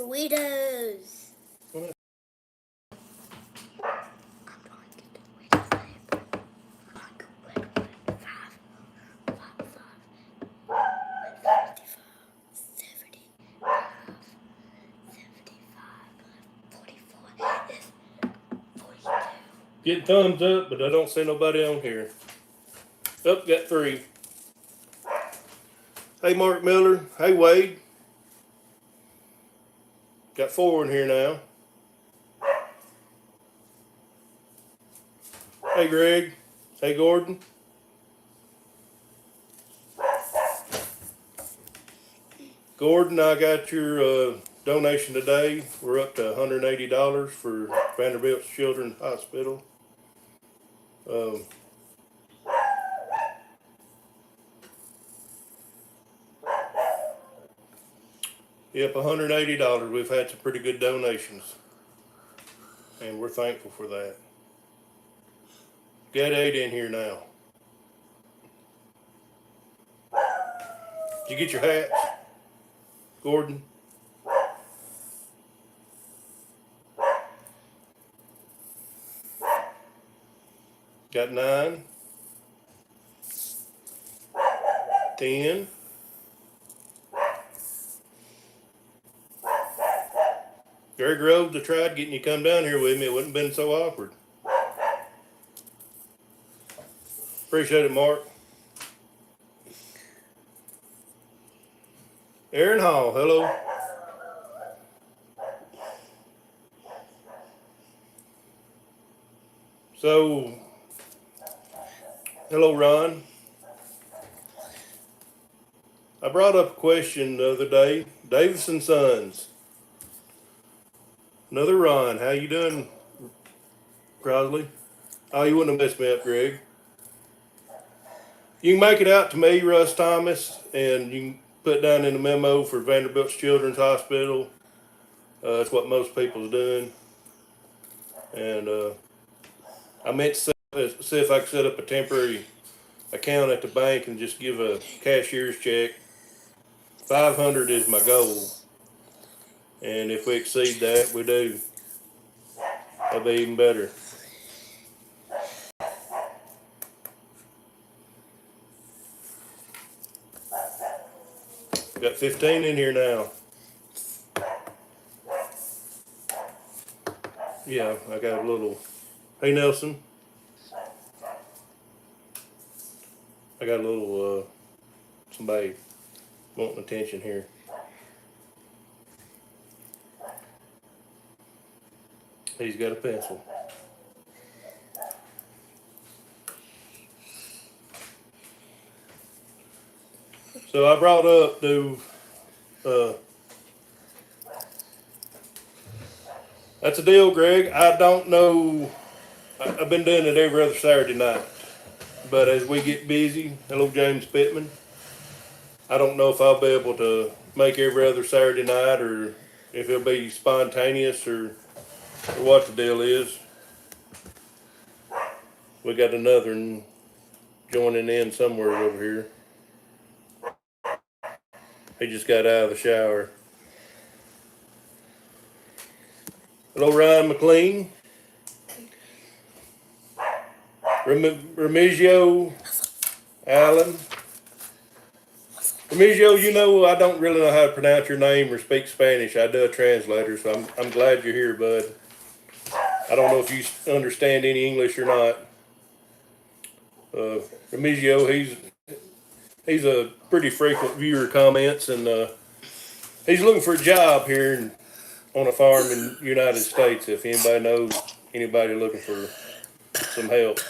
Doritos. Getting thumbs up, but I don't see nobody on here. Oh, got 3. Hey, Mark Miller. Hey, Wade. Got 4 in here now. Hey, Greg. Hey, Gordon. Gordon, I got your donation today. We're up to $180 for Vanderbilt Children's Hospital. Yep, $180. We've had some pretty good donations, and we're thankful for that. Got 8 in here now. Did you get your hats, Gordon? Got 9, 10. Greg Rhodes, I tried getting you to come down here with me. It wouldn't have been so awkward. Appreciate it, Mark. Aaron Hall, hello. So, hello, Ron. I brought up a question the other day. Davis and Sons. Another Ron. How you doing, Crosley? Oh, you wouldn't have messed me up, Greg. You can make it out to me, Russ Thomas, and you can put down in the memo for Vanderbilt Children's Hospital. That's what most people's doing. And I meant to see if I could set up a temporary account at the bank and just give a cashier's check. $500 is my goal. And if we exceed that, we do. That'll be even better. Got 15 in here now. Yeah, I got a little. Hey, Nelson. I got a little, somebody wanting attention here. He's got a pencil. So I brought up that's a deal, Greg. I don't know. I've been doing it every other Saturday night. But as we get busy, hello, James Pittman. I don't know if I'll be able to make every other Saturday night or if it'll be spontaneous or what the deal is. We got another one joining in somewhere over here. He just got out of the shower. Hello, Ryan McLean. Remigio Allen. Remigio, you know I don't really know how to pronounce your name or speak Spanish. I do a translator, so I'm glad you're here, bud. I don't know if you understand any English or not. Remigio, he's a pretty frequent viewer of comments, and he's looking for a job here on a farm in the United States. If anybody knows anybody looking for some help,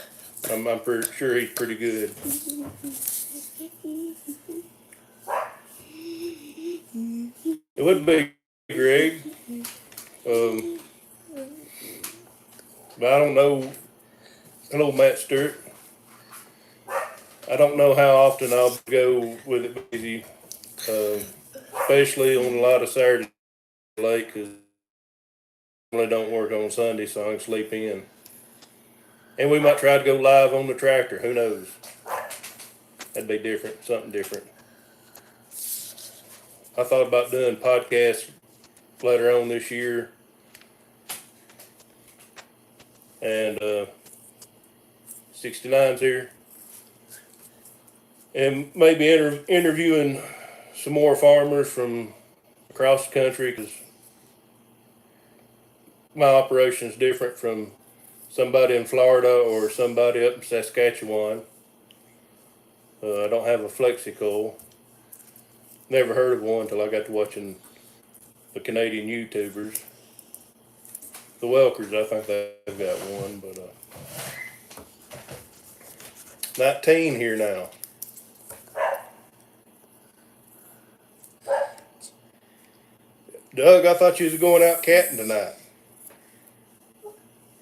I'm pretty sure he's pretty good. It would be Greg. But I don't know. Hello, Matt Stewart. I don't know how often I'll go with it busy, especially on a lot of Saturday late because I don't work on Sunday, so I can sleep in. And we might try to go live on the tractor. Who knows? That'd be different, something different. I thought about doing podcasts later on this year. And 69's here. And maybe interviewing some more farmers from across the country, because my operation is different from somebody in Florida or somebody up in Saskatchewan. I don't have a Flexicoil. Never heard of one until I got to watching the Canadian YouTubers. The Welkers, I think they've got one, but 19 here now. Doug, I thought you was going out catting tonight.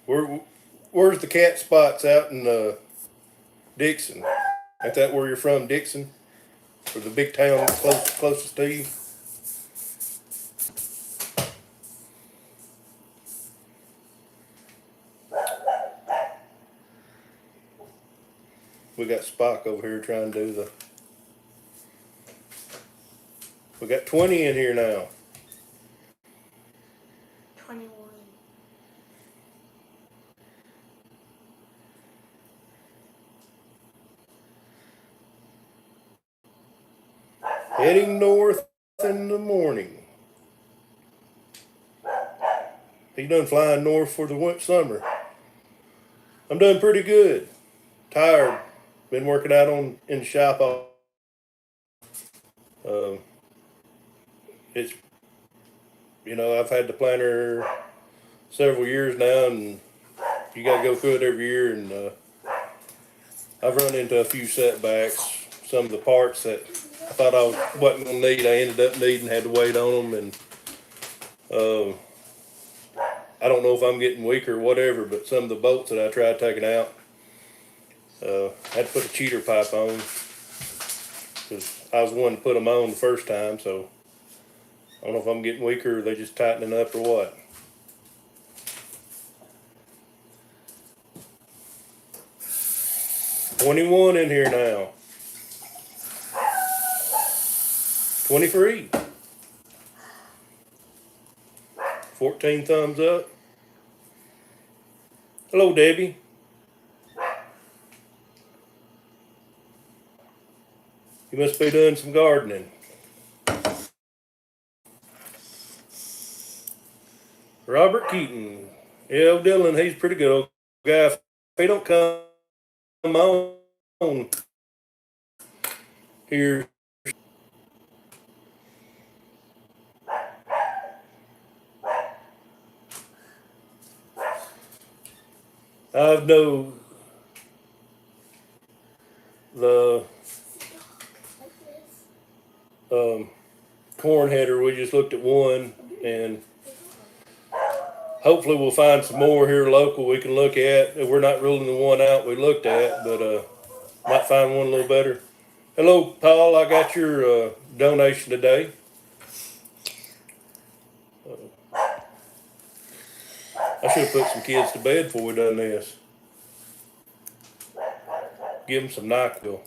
Where's the cat spots out in Dixon? Ain't that where you're from, Dixon? Or the big town closest to you? We got Spock over here trying to do the. We got 20 in here now. 21. Heading north in the morning. He done flying north for the summer. I'm doing pretty good. Tired. Been working out in the shop all. It's I've had the planter several years now, and you got to go through it every year. And I've run into a few setbacks. Some of the parts that I thought I wasn't gonna need, I ended up needing. Had to wait on them, and I don't know if I'm getting weaker or whatever. But some of the bolts that I tried taking out, I had to put a cheater pipe on, because I was the one to put them on the first time. So I don't know if I'm getting weaker or they just tightening up or what. $21 in here now. 23. 14 thumbs up. Hello, Debbie. You must be doing some gardening. Robert Keaton. Yeah, Dylan, he's a pretty good old guy. If he don't come on here. I know the corn header, we just looked at one, and hopefully we'll find some more here local we can look at. We're not ruling the one out we looked at, but might find one a little better. Hello, Paul. I got your donation today. I should have put some kids to bed before we done this. Give them some NyQuil.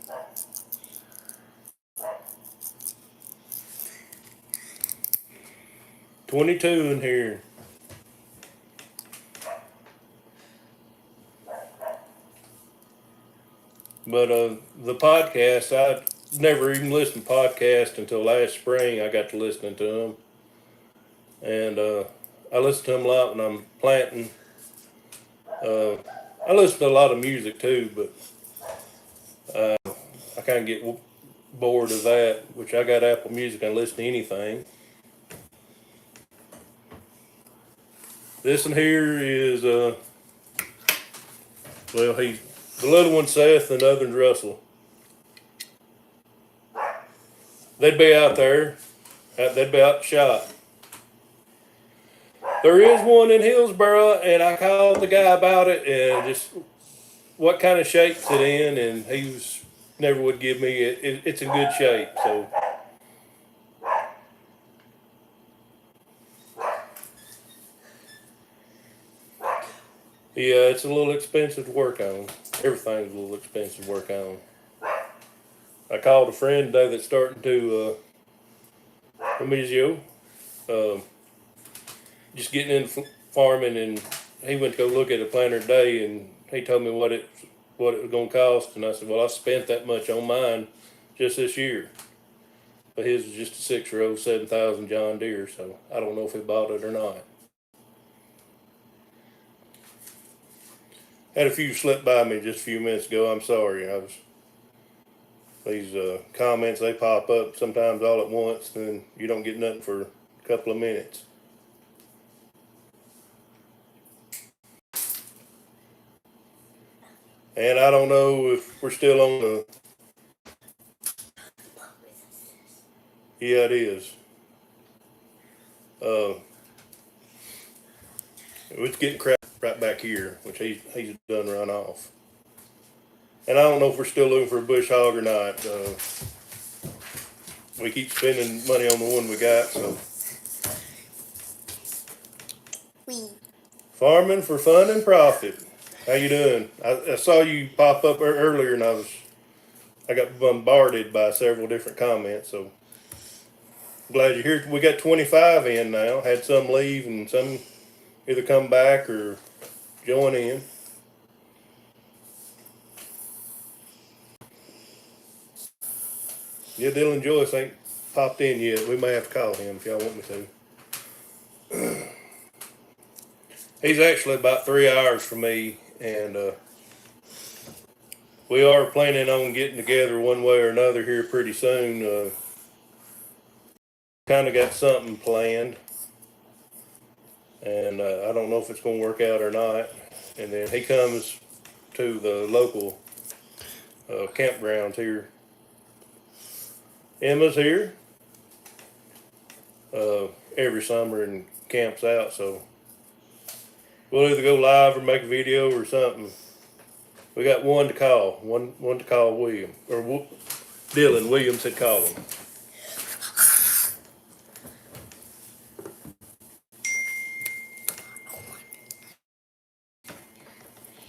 $22 in here. But the podcast, I never even listened to podcasts until last spring. I got to listening to them. And I listen to them a lot when I'm planting. I listen to a lot of music too, but I kind of get bored of that, which I got Apple Music and listen to anything. This one here is, well, the little one Seth and the other one's Russell. They'd be out there. They'd be out the shop. There is one in Hillsboro, and I called the guy about it and just what kind of shape's it in, and he never would give me it. It's in good shape, so. Yeah, it's a little expensive to work on. Everything's a little expensive to work on. I called a friend today that's starting to Remigio. just getting into farming, and he went to go look at a planter today, and he told me what it was going to cost, and I said, well, I spent that much on mine just this year. But his was just a 6-year-old 7,000 John Deere, so I don't know if he bought it or not. Had a few slip by me just a few minutes ago. I'm sorry. These comments, they pop up sometimes all at once, and you don't get nothing for a couple of minutes. And I don't know if we're still on the. Yeah, it is. It's getting crap right back here, which he's done run off. And I don't know if we're still looking for a bush hog or not. We keep spending money on the one we got, so. Farming for fun and profit. How you doing? I saw you pop up earlier, and I got bombarded by several different comments. So glad you're here. We got 25 in now. Had some leave and some either come back or join in. Yeah, Dylan Joyce ain't popped in yet. We may have to call him if y'all want me to. He's actually about 3 hours from me, and we are planning on getting together one way or another here pretty soon. Kind of got something planned, and I don't know if it's going to work out or not. And then he comes to the local campgrounds here. Emma's here every summer and camps out, so we'll either go live or make a video or something. We got one to call William, or Dylan. William said call him.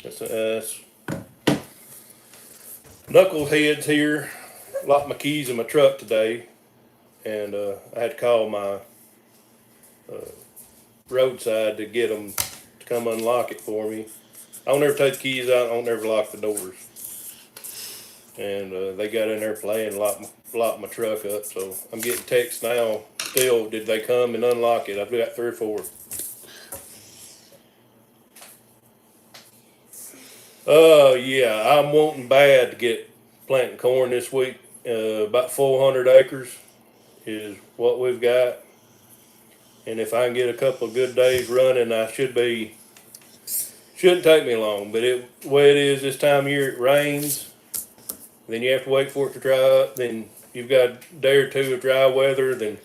That's Knucklehead's here. Locked my keys in my truck today, and I had to call my roadside to get them to come unlock it for me. I don't ever take the keys out. I don't ever lock the doors. And they got in there playing, locked my truck up. So I'm getting texts now. Still, did they come and unlock it? I've got 3 or 4. Yeah, I'm wanting bad to get planting corn this week. About 400 acres is what we've got. And if I can get a couple of good days running, shouldn't take me long. But the way it is this time of year, it rains. Then you have to wait for it to dry up. Then you've got a day or two of dry weather. Then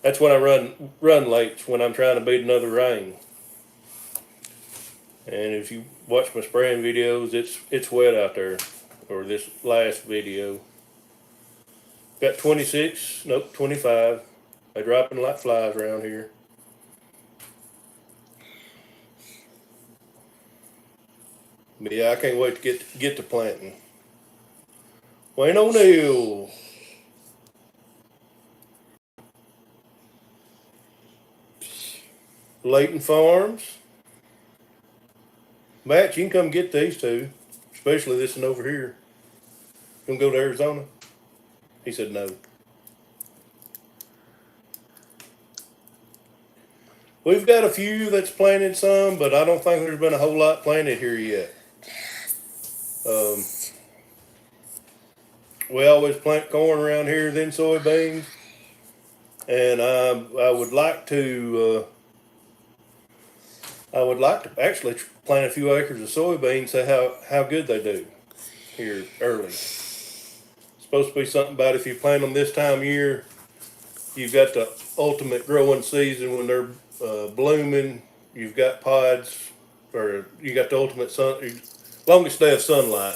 that's when I run late, when I'm trying to beat another rain. And if you watch my spraying videos, it's wet out there. Or this last video. Got 25. They're dropping like flies around here. But yeah, I can't wait to get to planting. Wayne O'Neill. Layton Farms. Matt, you can come get these two, especially this one over here. You gonna go to Arizona? He said no. We've got a few that's planted some, but I don't think there's been a whole lot planted here yet. We always plant corn around here, then soybeans, and I would like to actually plant a few acres of soybeans, see how good they do here early. It's supposed to be something about if you plant them this time of year, you've got the ultimate growing season when they're blooming. You've got pods, or you got the ultimate longest day of sunlight.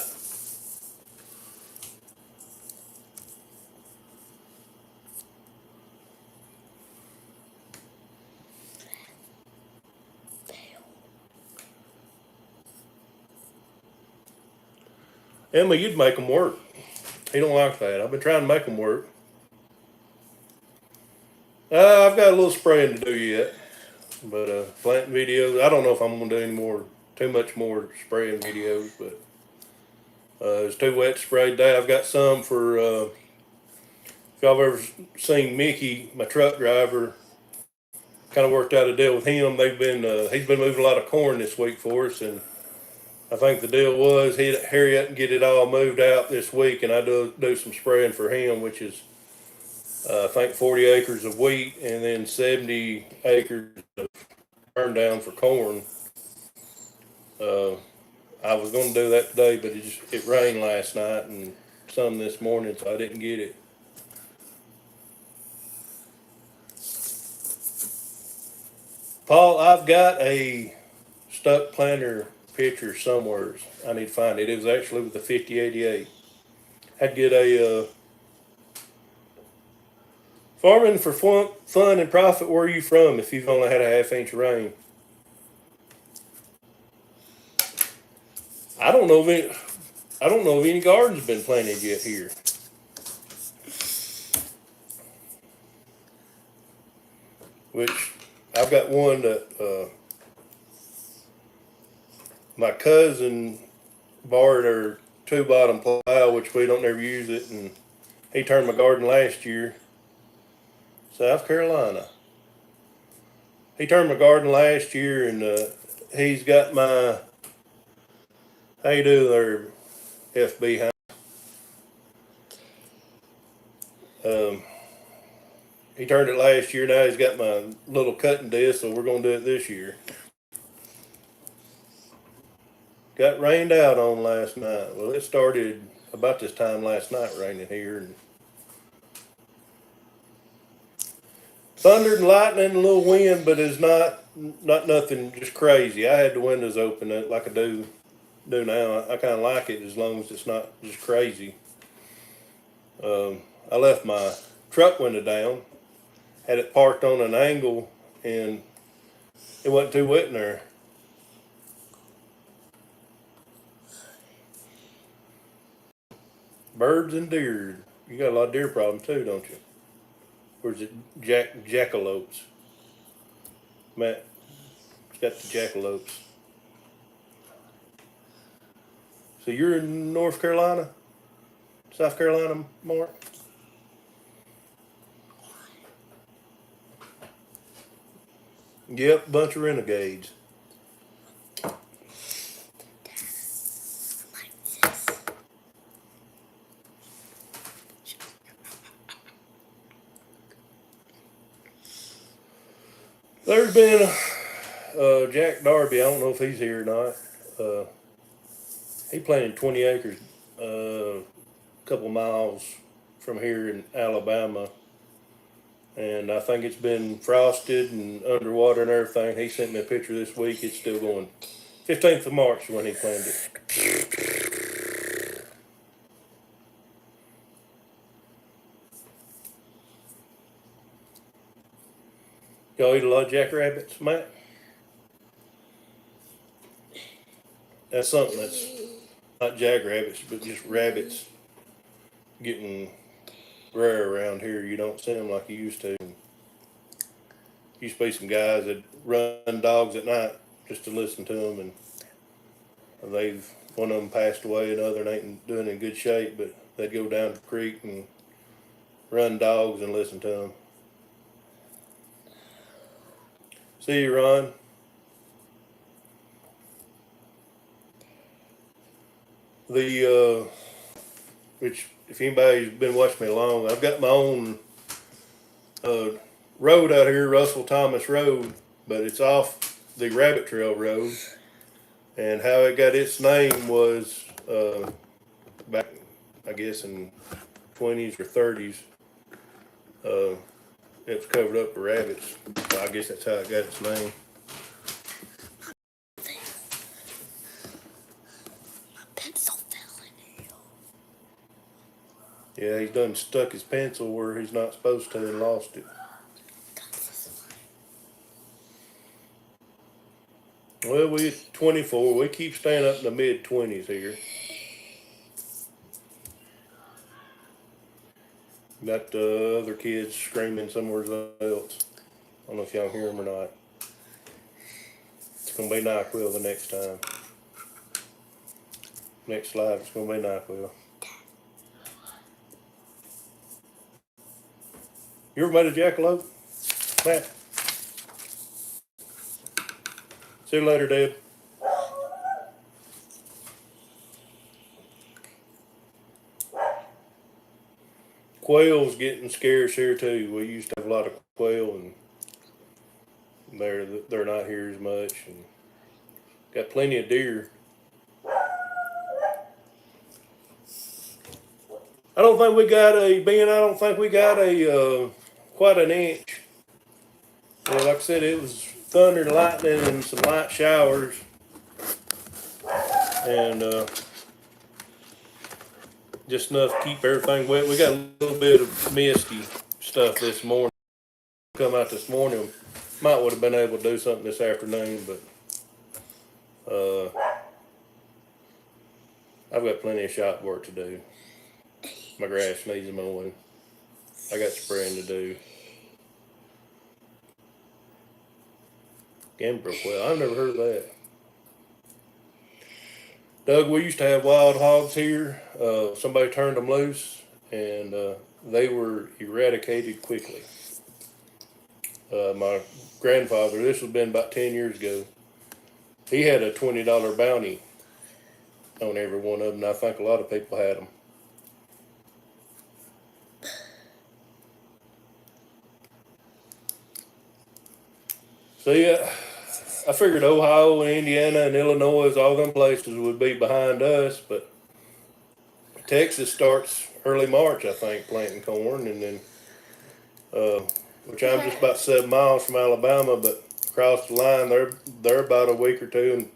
Emma, you'd make them work. He don't like that. I've been trying to make them work. I've got a little spraying to do yet. But planting videos, I don't know if I'm gonna do any more, too much more spraying videos, but it's too wet to spray today. I've got some for if y'all have ever seen Mickey, my truck driver. Kind of worked out a deal with him. He's been moving a lot of corn this week for us, and I think the deal was he'd hurry up and get it all moved out this week, and I do some spraying for him, which is I think 40 acres of wheat and then 70 acres of burn down for corn. Uh, I was going to do that today, but it rained last night and some this morning, so I didn't get it. Paul, I've got a stuck planter picture somewhere. I need to find it. It was actually with the 5088. I'd get a farming for fun and profit. Where are you from? If you've only had a half-inch of rain, I don't know if any gardens been planted yet here. Which I've got one that my cousin borrowed her two-bottom plow, which we don't ever use it, and he turned my garden last year. South Carolina. He turned my garden last year, and he's got my, how you do there, FB? He turned it last year. Now he's got my little cutting disc, so we're gonna do it this year. Got rained out on last night. Well, it started about this time last night raining here, and thundered and lightning and a little wind, but it's not nothing just crazy. I had the windows open like I do now. I kind of like it as long as it's not just crazy. I left my truck window down, had it parked on an angle, and it wasn't too wet in there. Birds and deer. You got a lot of deer problems too, don't you? Or is it jackalopes? Matt, it's got the jackalopes. So you're in North Carolina? South Carolina, Mark? Yep, bunch of renegades. There's been Jack Darby. I don't know if he's here or not. He planted 20 acres a couple miles from here in Alabama, and I think it's been frosted and underwater and everything. He sent me a picture this week. It's still going. 15th of March when he planted it. Y'all eat a lot of jackrabbits, Matt? That's something that's not jackrabbits, but just rabbits getting rare around here. You don't see them like you used to. Used to be some guys that run dogs at night just to listen to them, and one of them passed away, another ain't doing in good shape, but they'd go down the creek and run dogs and listen to them. See you, Ron. Which if anybody's been watching me long, I've got my own road out here, Russell Thomas Road, but it's off the Rabbit Trail Road. And how it got its name was back, I guess, in 20s or 30s. It was covered up with rabbits. So I guess that's how it got its name. My pencil fell in here. Yeah, he's done stuck his pencil where he's not supposed to and lost it. Well, we're 24. We keep staying up in the mid-20s here. Got the other kids screaming somewhere else. I don't know if y'all hear them or not. gonna be NyQuil the next time. Next slide, it's gonna be NyQuil. You ever made a jackalope, Matt? See you later, Dad. Quail's getting scarce here too. We used to have a lot of quail, and they're not here as much. And got plenty of deer. I don't think we got a Ben. I don't think we got a quite an inch. Well, like I said, it was thunder, lightning, and some light showers, and just enough to keep everything wet. We got a little bit of misty stuff this morning. Come out this morning. Might would have been able to do something this afternoon, but I've got plenty of shop work to do. My grass needs mowing. I got spraying to do. Gambrook well, I've never heard of that. Doug, we used to have wild hogs here. Somebody turned them loose, and they were eradicated quickly. My grandfather, this has been about 10 years ago, he had a $20 bounty on every one of them, and I think a lot of people had them. So yeah, I figured Ohio and Indiana and Illinois, all them places would be behind us, but Texas starts early March, I think, planting corn, and then, which I'm just about 7 miles from Alabama, but across the line, they're about a week or two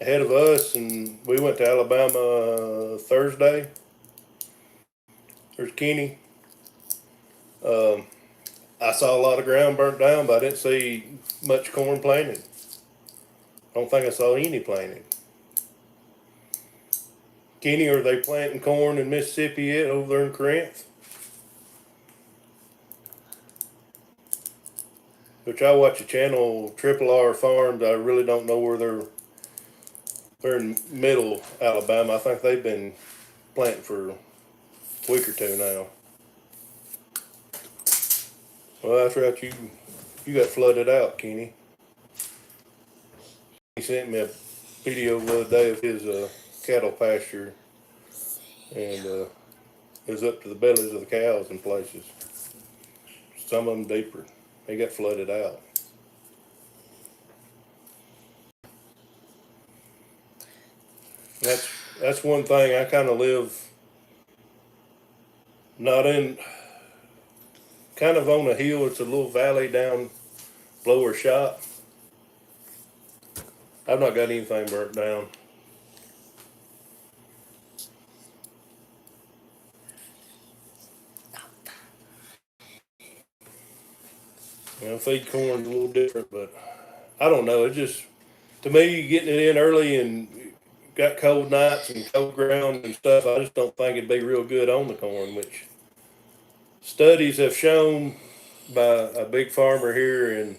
ahead of us, and we went to Alabama Thursday. There's Kenny. I saw a lot of ground burnt down, but I didn't see much corn planted. I don't think I saw any planted. Kenny, are they planting corn in Mississippi yet over there in Corinth? Which I watch a channel, Triple R Farms. I really don't know where they're in middle Alabama. I think they've been planting for a week or two now. Well, that's right. You got flooded out, Kenny. He sent me a video the other day of his cattle pasture, and it was up to the bellies of the cows in places. Some of them deeper. They got flooded out. That's one thing. I kind of live not in, kind of on a hill. It's a little valley down below our shop. I've not got anything burnt down. Feed corn's a little different, but I don't know. It just, to me, getting it in early and got cold nights and cold ground and stuff, I just don't think it'd be real good on the corn, which studies have shown by a big farmer here and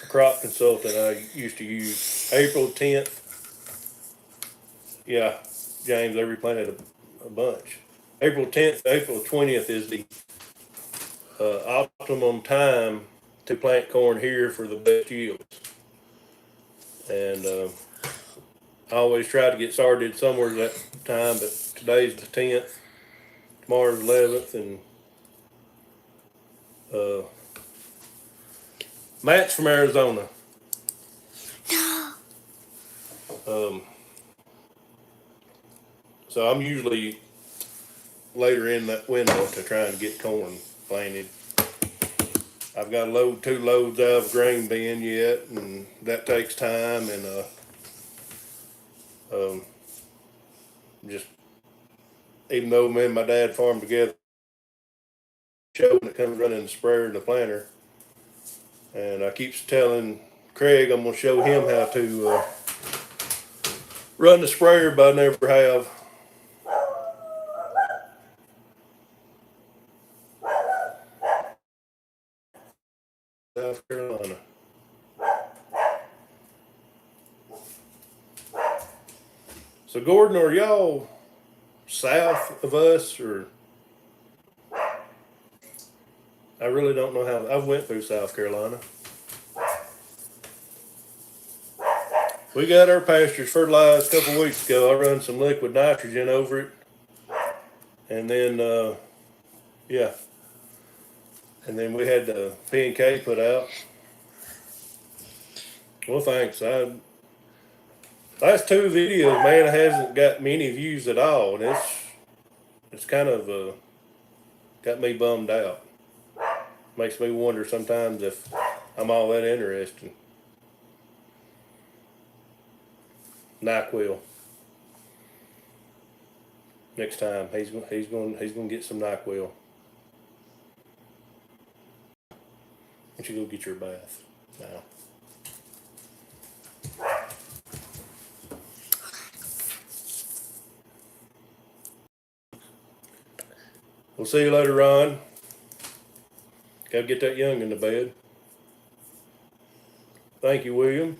a crop consultant I used to use. April 10th, yeah, James, they replanted a bunch. April 10th, April 20th is the optimum time to plant corn here for the best yields. And I always try to get started somewhere at that time, but today's the 10th, tomorrow's 11th, and Matt's from Arizona. No. So I'm usually later in that window to try and get corn planted. I've got to load 2 loads out of a grain bin yet, and that takes time, and just, even though me and my dad farm together, showing it comes running the sprayer and the planter, and I keeps telling Craig I'm gonna show him how to run the sprayer, but I never have. South Carolina. So Gordon, are y'all south of us, or I really don't know how. I went through South Carolina. We got our pastures fertilized a couple weeks ago. I run some liquid nitrogen over it, and then yeah, and then we had the P&K put out. Well, thanks. Last two videos, man, hasn't got many views at all, and it's kind of got me bummed out. Makes me wonder sometimes if I'm all that interesting. NyQuil. Next time, he's going to get some NyQuil. Why don't you go get your bath now? We'll see you later, Ron. Gotta get that young in the bed. Thank you, William.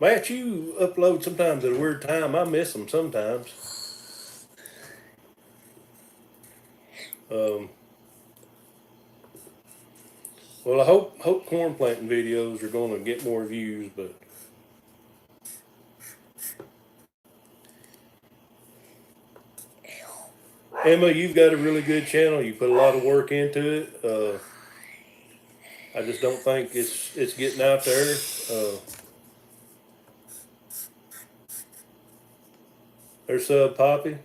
Matt, you upload sometimes at a weird time. I miss them sometimes. Well, I hope corn planting videos are going to get more views, but Emma, you've got a really good channel. You put a lot of work into it. I just don't think it's getting out there. There's Poppy.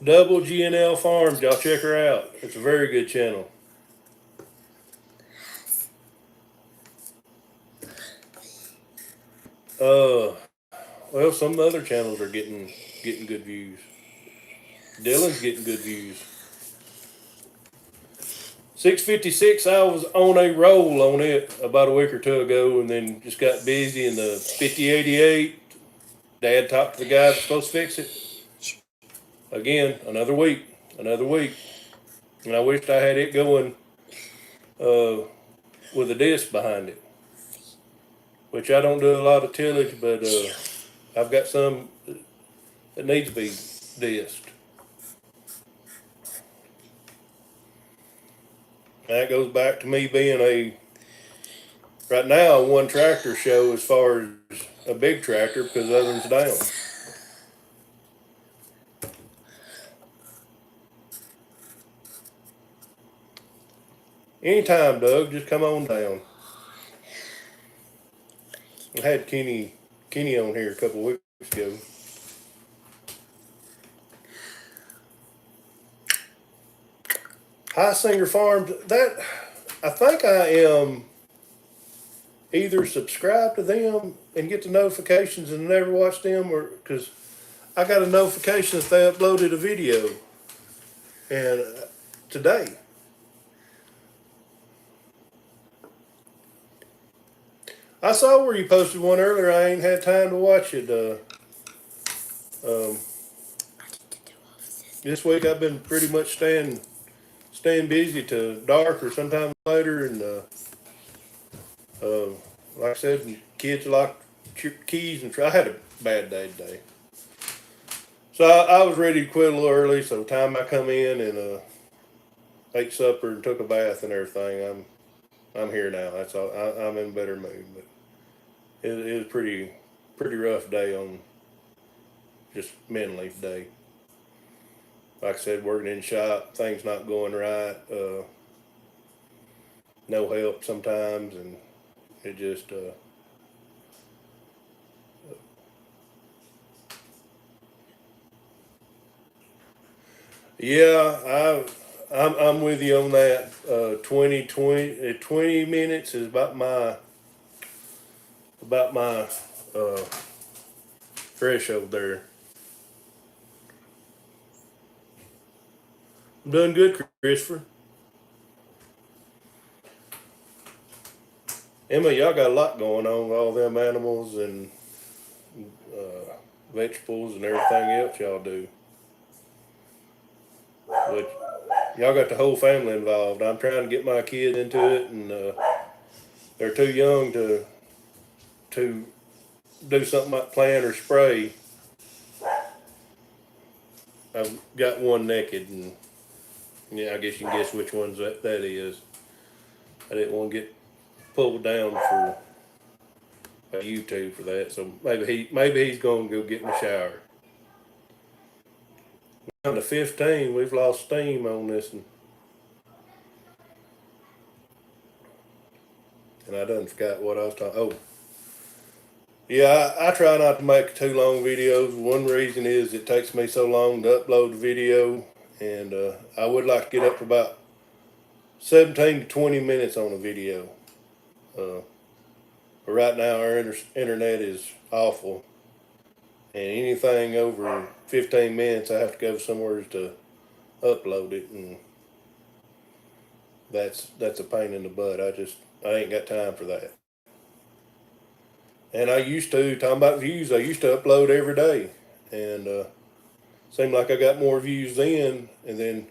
Double GNL Farms. Y'all check her out. It's a very good channel. Well, some other channels are getting good views. Dylan's getting good views. 656, I was on a roll on it about a week or two ago, and then just got busy. And the 5088, Dad talked to the guy that's supposed to fix it. Again, another week. And I wished I had it going with a disc behind it, which I don't do a lot of tillage, but I've got some that needs to be disked. That goes back to me being right now a one tractor show as far as a big tractor, because the other one's down. Anytime, Doug, just come on down. I had Kenny on here a couple weeks ago. High Singer Farms, that I think I am either subscribed to them and get the notifications and never watch them, or because I got a notification that they uploaded a video and today. I saw where you posted one earlier. I ain't had time to watch it. This week I've been pretty much staying busy to dark or sometime later, and like I said, kids locked keys, and I had a bad day today. So I was ready to quit a little early. So the time I come in and ate supper and took a bath and everything, I'm here now. That's all. I'm in a better mood, but it was pretty rough day on just mentally today. Like I said, working in shop, things not going right, no help sometimes, and it just yeah, I'm with you on that. 20 minutes is about my threshold there. I'm doing good, Christopher. Emma, y'all got a lot going on, all them animals and vegetables and everything else y'all do. But y'all got the whole family involved. I'm trying to get my kid into it, and they're too young to do something like plant or spray. I've got one naked, and yeah, I guess you can guess which one's that is. I didn't want to get pulled down for YouTube for that, so maybe he's going to go get in the shower. Down to 15, we've lost steam on this, and I done forgot what I was talking. Oh, yeah, I try not to make too long videos. One reason is it takes me so long to upload the video, and I would like to get up to about 17 to 20 minutes on a video. But right now our internet is awful, and anything over 15 minutes I have to go somewhere to upload it, and that's a pain in the butt. I ain't got time for that. And talking about views, I used to upload every day, and seemed like I got more views then, and then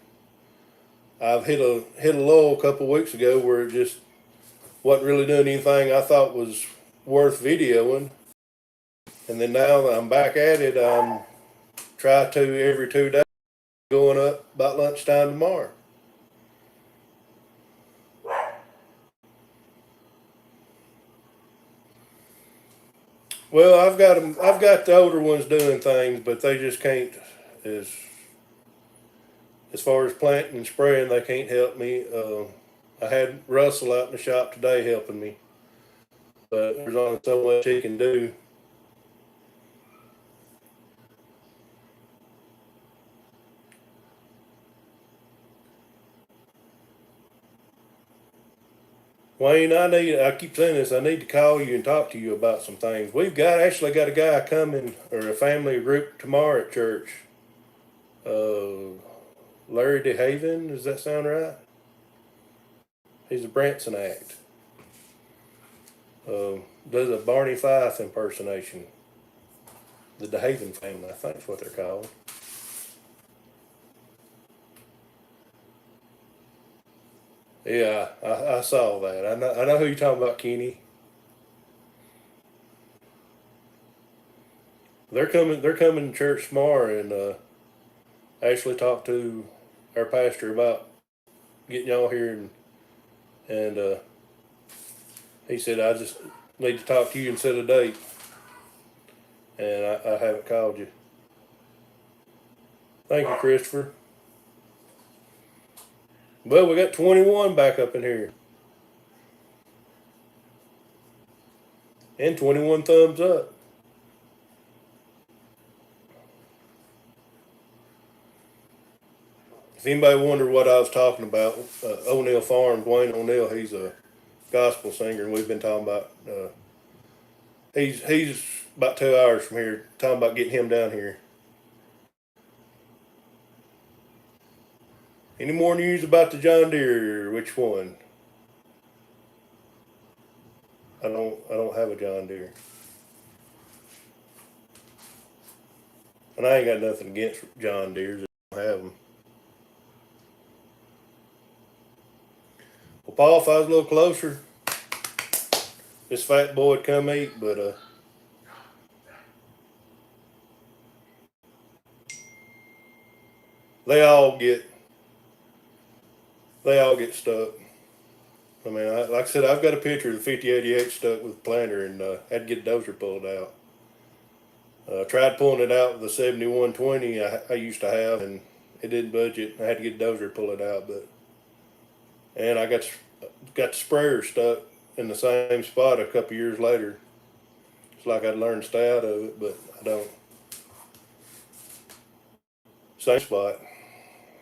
I've hit a lull a couple of weeks ago where it just wasn't really doing anything I thought was worth videoing. And then now that I'm back at it, I'm try to every 2 days, going up about lunchtime tomorrow. Well, I've got the older ones doing things, but they just can't as as far as planting and spraying. They can't help me. I had Russell out in the shop today helping me, but there's only so much he can do. Wayne, I keep saying this, I need to call you and talk to you about some things. Actually got a guy coming, or a family group tomorrow at church. Larry DeHaven, does that sound right? He's a Branson act. Does a Barney Fife impersonation. The DeHaven family, I think is what they're called. Yeah, I saw that. I know who you're talking about, Kenny. They're coming to church tomorrow, and I actually talked to our pastor about getting y'all here, and he said I just need to talk to you and set a date, and I haven't called you. Thank you, Christopher. Well, we got 21 back up in here, and 21 thumbs up. If anybody wondered what I was talking about, O'Neill Farms, Wayne O'Neill, he's a gospel singer, and we've been talking about. He's about 2 hours from here. Talking about getting him down here. Any more news about the John Deere? Which one? I don't have a John Deere, and I ain't got nothing against John Deere's. I don't have them. Well, Paul, if I was a little closer, this fat boy would come eat, but they all get stuck. I mean, like I said, I've got a picture of the 5088 stuck with a planter, and had to get a dozer pulled out. Tried pulling it out with the 7120 I used to have, and it didn't budge it. I had to get a dozer to pull it out, and I got the sprayer stuck in the same spot a couple years later. It's like I'd learned to stay out of it, but I don't. Same spot.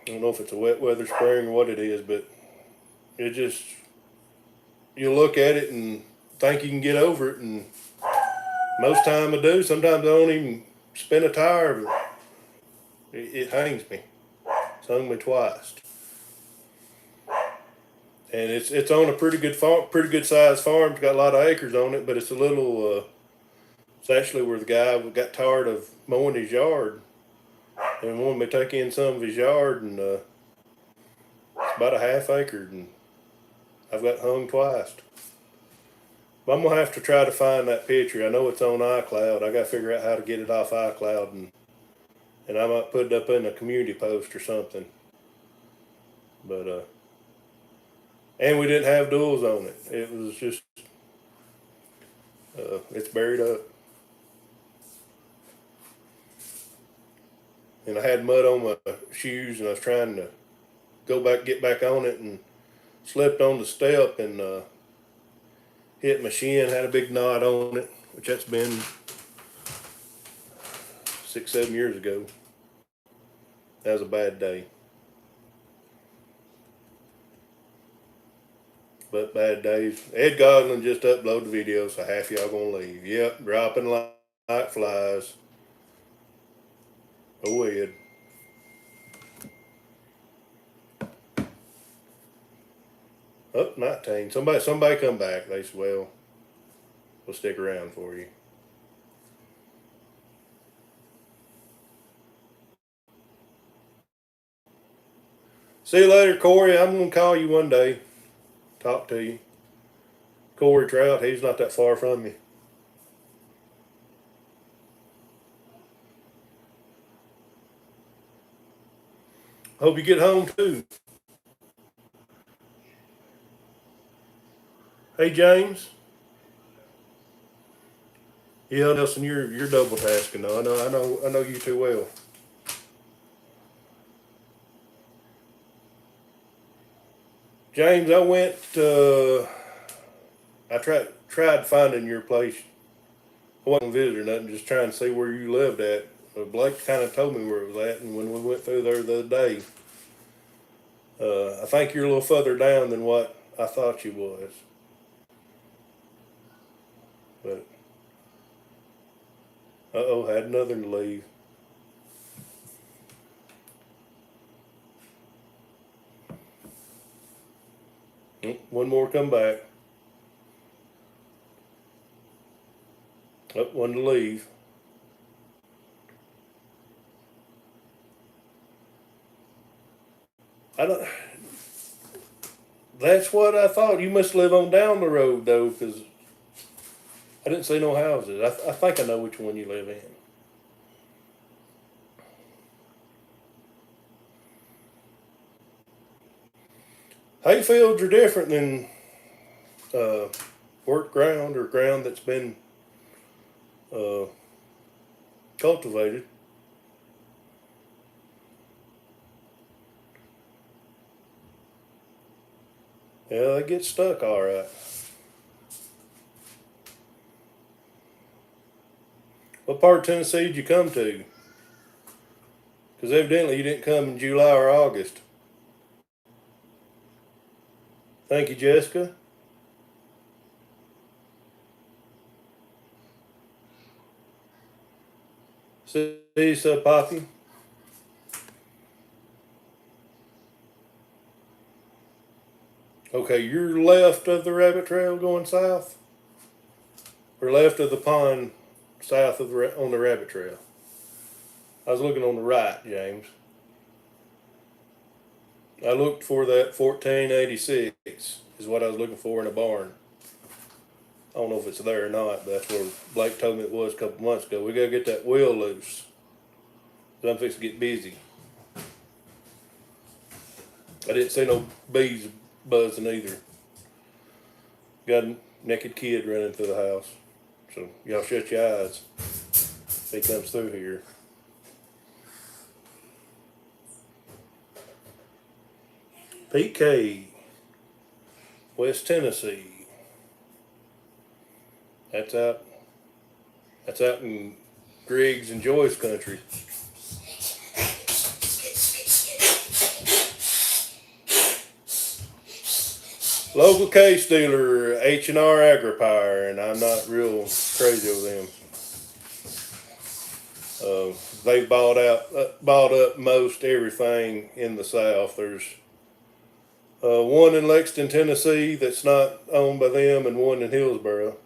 I don't know if it's a wet weather spraying or what it is, but it just, you look at it and think you can get over it, and most time I do. Sometimes I don't even spin a tire, but it hangs me. It's hung me twice. And it's on a pretty good farm, pretty good sized farm. It's got a lot of acres on it, but it's a little. It's actually where the guy got tired of mowing his yard, and wanted me to take in some of his yard, and it's about a half acre, and I've got hung twice. But I'm gonna have to try to find that picture. I know it's on iCloud. I gotta figure out how to get it off iCloud, and I might put it up in a community post or something. But and we didn't have duals on it. It was just it's buried up. And I had mud on my shoes, and I was trying to get back on it, and slipped on the step and hit my shin. Had a big knot on it, which that's been 6, 7 years ago. That was a bad day. But bad days. Ed Goslin just uploaded the video, so half y'all gonna leave. Yep, dropping like flies. Oh, Ed. Oh, 19. Somebody come back. They said, well, we'll stick around for you. See you later, Corey. I'm gonna call you one day. Talk to you. Corey Trout, he's not that far from me. Hope you get home too. Hey, James. Yeah, Nelson, you're double tasking though. I know you too well. James, I went. I tried finding your place. I wasn't visiting nothing, just trying to see where you lived at. Blake kind of told me where it was at, and when we went through there the other day, I think you're a little further down than what I thought you was. But had another to leave. One more come back. One to leave. I don't. That's what I thought. You must live on down the road though, because I didn't see no houses. I think I know which one you live in. Hayfields are different than work ground or ground that's been cultivated. Yeah, they get stuck all right. What part of Tennessee did you come to? Because evidently you didn't come in July or August. Thank you, Jessica. See you, Poppy. Okay, you're left of the rabbit trail going south, or left of the pond south of on the rabbit trail. I was looking on the right, James. I looked for that 1486 is what I was looking for in a barn. I don't know if it's there or not, but that's where Blake told me it was a couple months ago. We gotta get that wheel loose. I'm fixing to get busy. I didn't see no bees buzzing either. Got a naked kid running through the house. So y'all shut your eyes if he comes through here. PK, West Tennessee. That's out in Griggs and Joyce country. Local case dealer, H&R Agri-Power, and I'm not real crazy over them. They've bought up most everything in the South. There's one in Lexington, Tennessee that's not owned by them, and one in Hillsboro.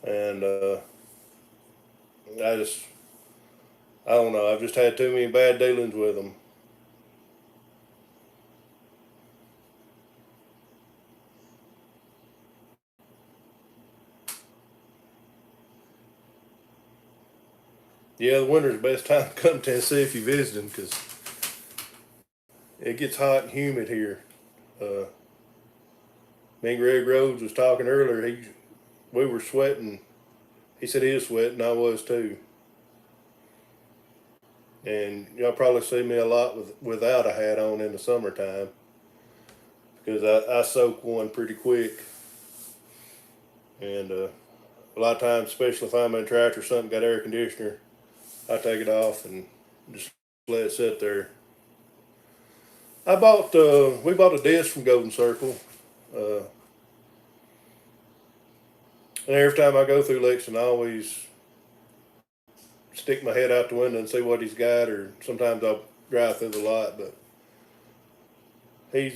And I don't know. I've just had too many bad dealings with them. Yeah, the winter's the best time to come to Tennessee if you're visiting, because it gets hot and humid here. Uh, me and Greg Rhodes was talking earlier. We were sweating. He said he was sweating. I was too. And y'all probably see me a lot without a hat on in the summertime, because I soak one pretty quick. And a lot of times, especially if I'm in a tractor or something, got air conditioner, I take it off and just let it sit there. We bought a disc from Golden Circle. Uh, and every time I go through Lexington, I always stick my head out the window and see what he's got, or sometimes I'll drive through the lot. But he's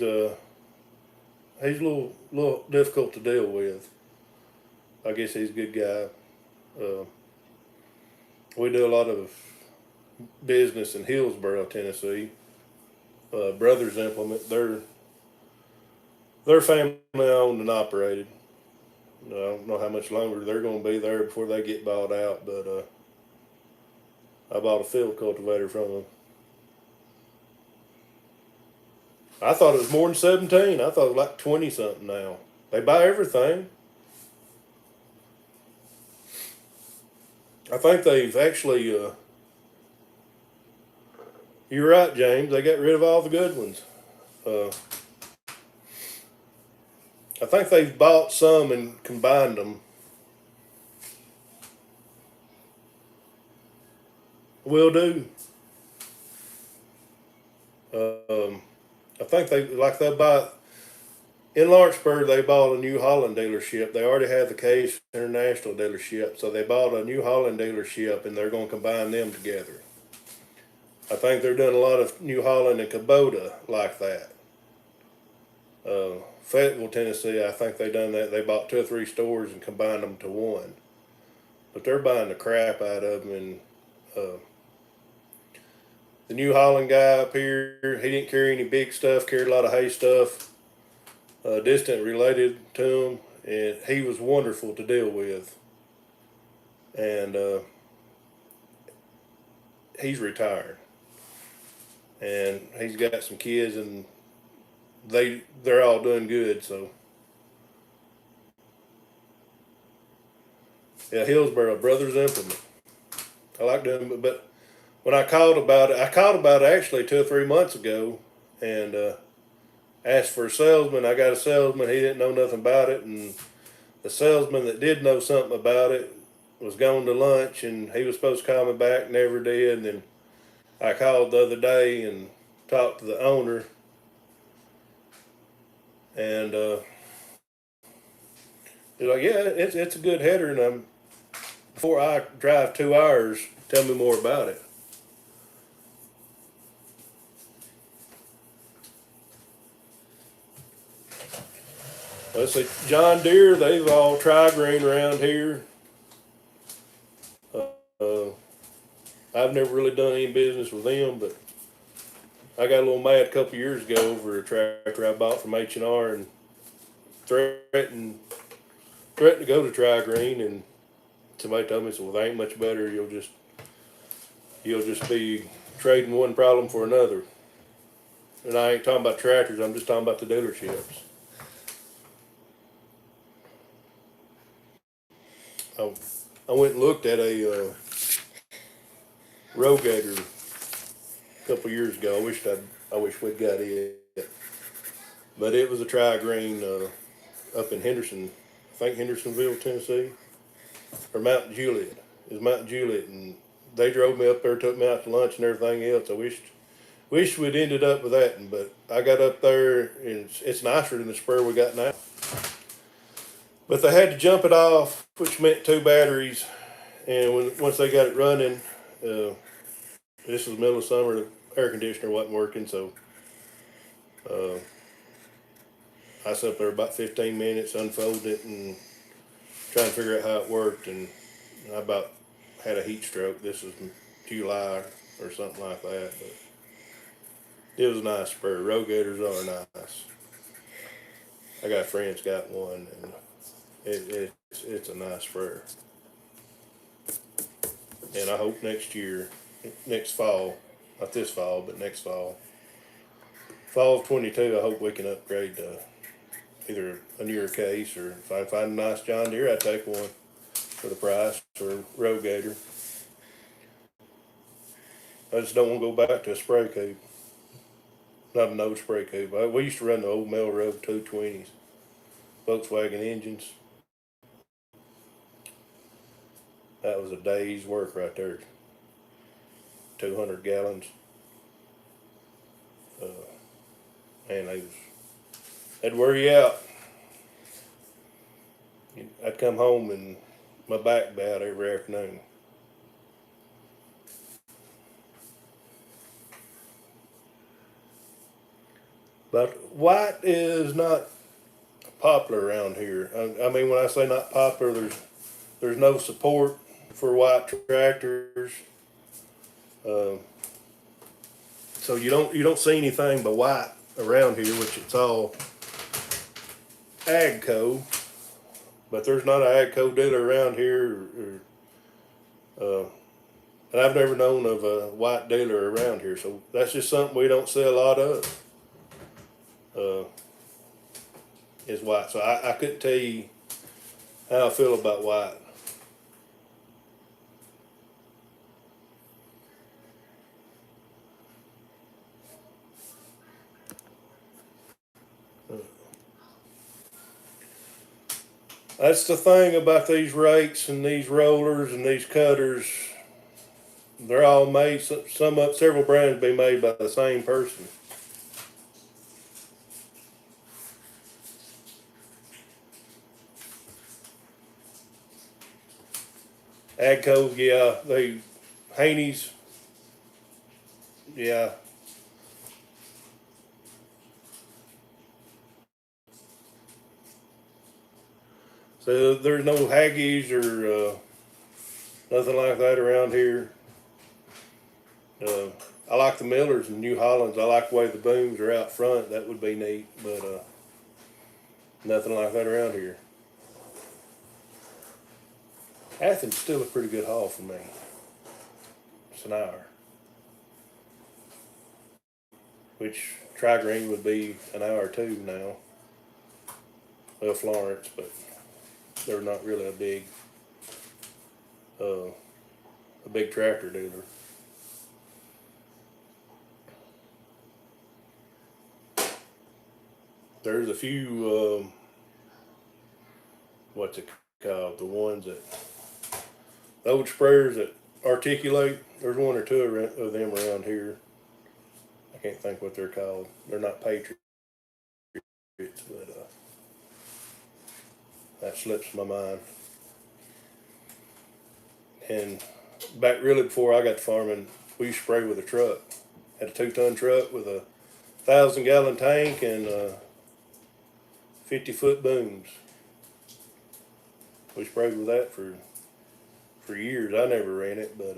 he's a little difficult to deal with. I guess he's a good guy. We do a lot of business in Hillsboro, Tennessee. Brothers Implement. They're family owned and operated. I don't know how much longer they're going to be there before they get bought out, but I bought a field cultivator from them. I thought it was more than 17. I thought it was like 20 something now. They buy everything. I think they've actually, you're right, James, they got rid of all the good ones. I think they've bought some and combined them. Will do. I think they'll buy, in Lawrenceburg, they bought a New Holland dealership. They already had the Case International dealership, so they bought a New Holland dealership, and they're going to combine them together. I think they're doing a lot of New Holland and Kubota like that. Fayetteville, Tennessee, I think they done that. They bought 2 or 3 stores and combined them to one. But they're buying the crap out of them. And the New Holland guy up here, he didn't carry any big stuff, carried a lot of hay stuff, distant related to him, and he was wonderful to deal with. And he's retired, and he's got some kids, and they're all doing good. So yeah, Hillsboro Brothers Implement. I like them, but when I called about it actually 2 or 3 months ago, and asked for a salesman. I got a salesman. He didn't know nothing about it, and the salesman that did know something about it was going to lunch, and he was supposed to call me back, never did. And then I called the other day and talked to the owner, and he's like, "Yeah, it's a good header." And before I drive 2 hours, tell me more about it. Let's see, John Deere, they've all tri-grain around here. Uh, I've never really done any business with them, but I got a little mad a couple years ago over a tractor I bought from H&R and threatened to go to tri-grain, and somebody told me, "So well, they ain't much better. You'll just be trading one problem for another." And I ain't talking about tractors. I'm just talking about the dealerships. I went and looked at a Rogator a couple years ago. I wish we'd got it, but it was a tri-grain up in Henderson, I think Hendersonville, Tennessee, or Mount Juliet. It was Mount Juliet, and they drove me up there, took me out to lunch and everything else. I wish we'd ended up with that, but I got up there, and it's nicer than the spur we got now. But they had to jump it off, which meant 2 batteries. And once they got it running, this was the middle of summer, the air conditioner wasn't working, so I sat up there about 15 minutes, unfolding it, and trying to figure out how it worked. And I about had a heat stroke. This was July or something like that. But it was a nice spur. Road gators are nice. I got friends got one, and it's a nice spur. And I hope next fall, not this fall, but next fall of 22, I hope we can upgrade to either a newer case, or if I can find a nice John Deere, I'd take one for the price, or road gator. I just don't want to go back to a spray coupe. Not a no spray coupe. We used to run the old Melrose 220s, Volkswagen engines. That was a day's work right there. 200 gallons. Uh, Man, they'd wear you out. I'd come home and my back bowed every afternoon. But white is not popular around here. I mean, when I say not popular, there's no support for white tractors. Uh, so you don't see anything but white around here, which it's all Agco. But there's not an Agco dealer around here, and I've never known of a white dealer around here. So that's just something we don't see a lot of. Is white. So I couldn't tell you how I feel about white. That's the thing about these rakes and these rollers and these cutters. They're all made. Several brands be made by the same person. Agco, yeah. Haney's, yeah. So there's no Haggies or nothing like that around here. I like the Millers and New Hollands. I like the way the booms are out front. That would be neat, but nothing like that around here. Athens still a pretty good haul for me. It's an hour. Which Tri-Green would be an hour too now. Well, Florence, but they're not really a big tractor dealer. There's a few, what's it called? The ones the old sprayers that articulate. There's one or two of them around here. I can't think what they're called. They're not Patriots, but that slips my mind. And back really before I got to farming, we used to spray with a truck. Had a 2-ton truck with a 1,000-gallon tank and 50-foot booms. We sprayed with that for years. I never ran it, but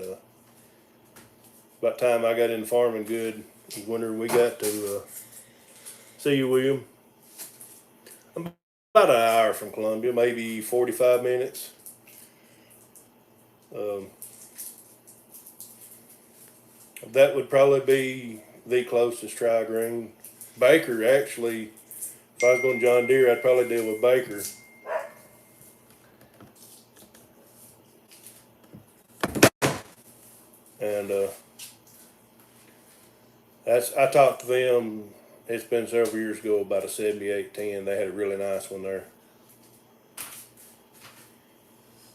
about the time I got into farming good, was wondering we got to see you, William. I'm about an hour from Columbia, maybe 45 minutes. That would probably be the closest Tri-Green. Baker, actually, if I was going John Deere, I'd probably deal with Baker. And I talked to them. It's been several years ago about a 7810. They had a really nice one there.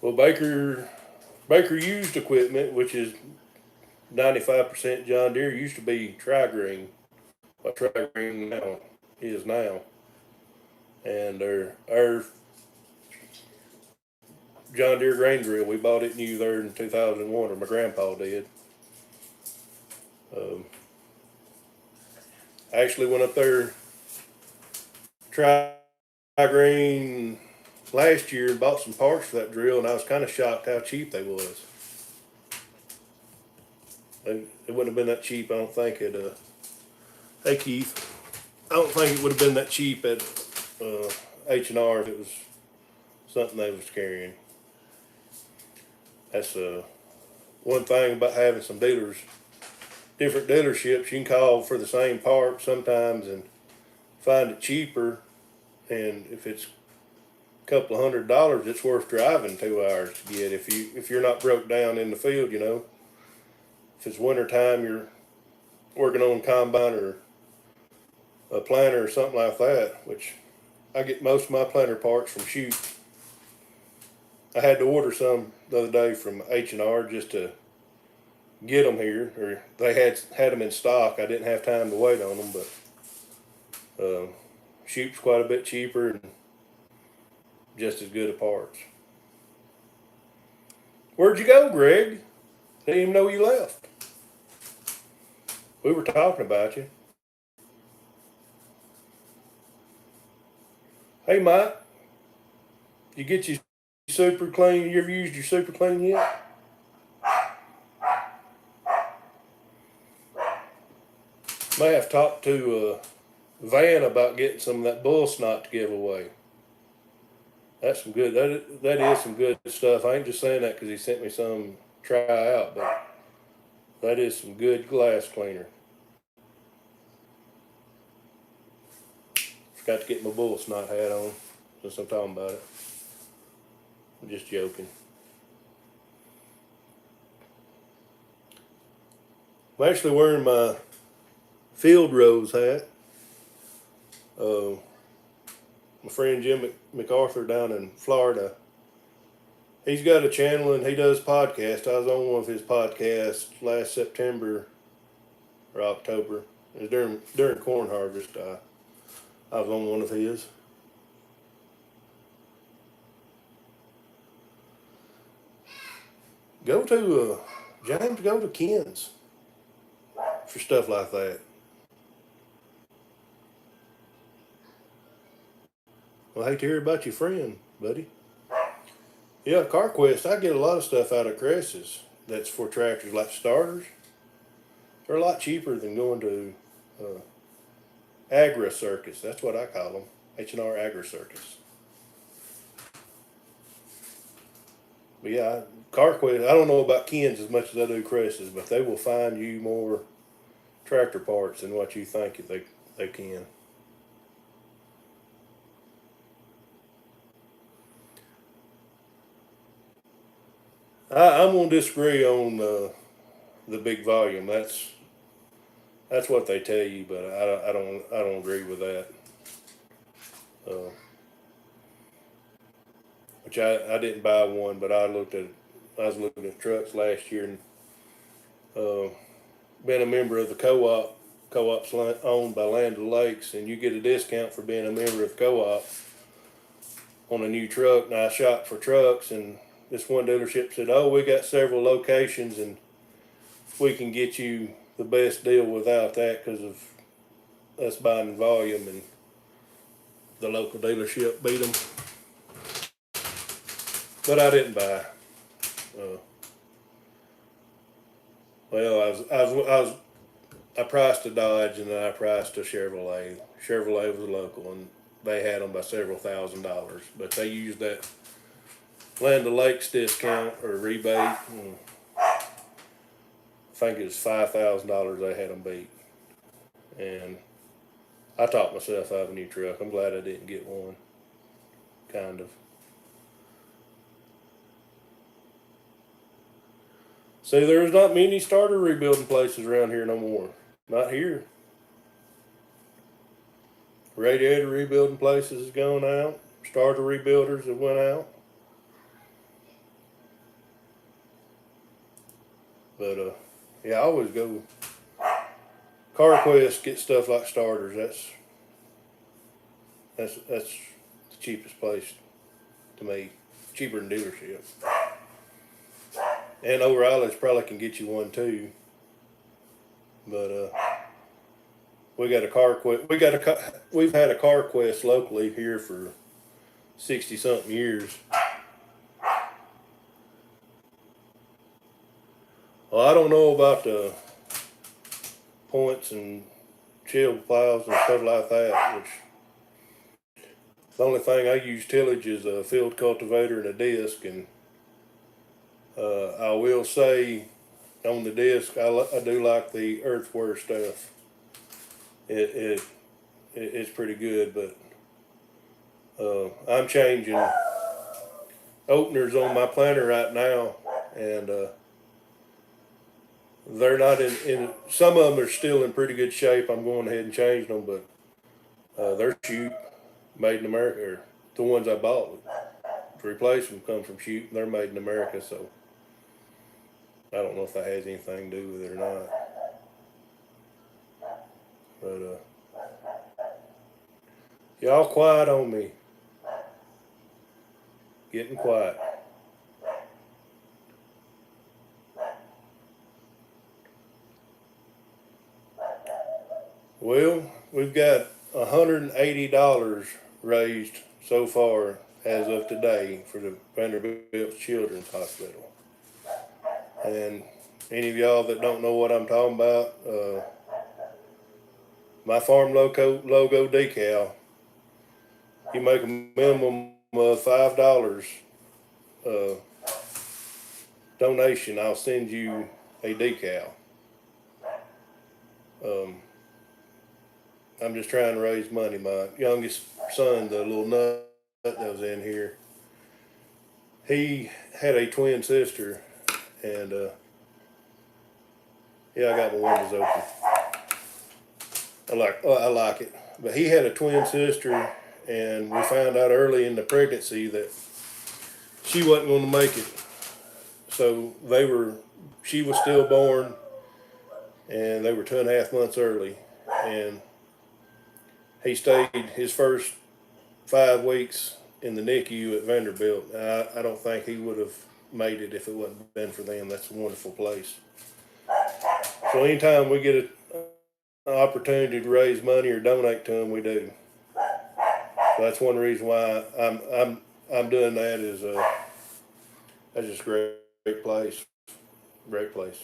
Well, Baker used equipment, which is 95% John Deere, used to be Tri-Green. What Tri-Green now is now. And our John Deere grain drill, we bought it new there in 2001, or my grandpa did. I actually went up there, Tri-Green last year, and bought some parts for that drill, and I was kind of shocked how cheap they was. It wouldn't have been that cheap, I don't think, at, hey Keith, I don't think it would have been that cheap at, H&R if it was something they was carrying. That's, one thing about having some dealers, different dealerships, you can call for the same part sometimes and find it cheaper. And if it's a couple of $100, it's worth driving 2 hours to get if you're not broke down in the field, you know. If it's winter time, you're working on a combine or a planter or something like that, which I get most of my planter parts from Shoot. I had to order some the other day from H&R just to get them here, or they had them in stock. I didn't have time to wait on them, but Shoot's quite a bit cheaper and just as good at parts. Where'd you go, Greg? Didn't even know you left. We were talking about you. Hey, Mike, you get your super clean? You ever used your super clean yet? May have talked to Van about getting some of that bull snot to give away. That's some good. That is some good stuff. I ain't just saying that because he sent me some to try out, but that is some good glass cleaner. Forgot to get my bull snot hat on since I'm talking about it. I'm just joking. I'm actually wearing my field rose hat. My friend Jim MacArthur down in Florida, he's got a channel and he does podcasts. I was on one of his podcasts last September or October. It was during corn harvest. I was on one of his. Go to James. Go to Ken's for stuff like that. Well, I hate to hear about your friend, buddy. Yeah, CarQuest, I get a lot of stuff out of Cress's that's for tractors, like starters. They're a lot cheaper than going to Agri Circus. That's what I call them, H&R Agri Circus. But yeah, CarQuest, I don't know about Ken's as much as I do Cress's, but they will find you more tractor parts than what you think they can. I'm gonna disagree on the big volume. That's what they tell you, but I don't agree with that. Which I didn't buy one, but I was looking at trucks last year and been a member of the co-op. Co-op's owned by Land O'Lakes, and you get a discount for being a member of the co-op on a new truck. And I shop for trucks, and this one dealership said, "Oh, we got several locations, and we can get you the best deal without that because of us buying in volume." And the local dealership beat them, but I didn't buy. Well, I priced a Dodge and then I priced a Chevrolet. Chevrolet was local and they had them by several $1,000s, but they used that Land O'Lakes discount or rebate. I think it was $5,000 they had them beat. And I talked myself out of a new truck. I'm glad I didn't get one. Kind of. See, there's not many starter rebuilding places around here no more. Not here. Radiator rebuilding places has gone out. Starter rebuilders have went out. But yeah, I always go CarQuest, get stuff like starters. That's the cheapest place to me. Cheaper than dealership. And O'Reilly's probably can get you one too. But we got a CarQuest. We've had a CarQuest locally here for 60-something years. Well, I don't know about the points and shield plows and stuff like that, which the only thing I use tillage is a field cultivator and a disc, and I will say on the disc I do like the earthware stuff. It's pretty good, but I'm changing openers on my planter right now, and they're not in. Some of them are still in pretty good shape. I'm going ahead and changing them, but they're Shoot, made in America. Or the ones I bought to replace them come from Shoot, and they're made in America. So I don't know if that has anything to do with it or not. But y'all quiet on me. Getting quiet. Well, we've got $180 raised so far as of today for the Vanderbilt Children's Hospital. And any of y'all that don't know what I'm talking about, my farm logo decal, you make a minimum of $5 donation, I'll send you a decal. I'm just trying to raise money. My youngest son, the little nut that was in here, he had a twin sister, and yeah, I got my windows open. I like it. But he had a twin sister, and we found out early in the pregnancy that she wasn't going to make it. So she was stillborn, and they were 2.5 months early, and he stayed his first 5 weeks in the NICU at Vanderbilt. I don't think he would have made it if it wasn't been for them. That's a wonderful place. So anytime we get an opportunity to raise money or donate to them, we do. So that's one reason why I'm doing that. Is that's just a great place, great place.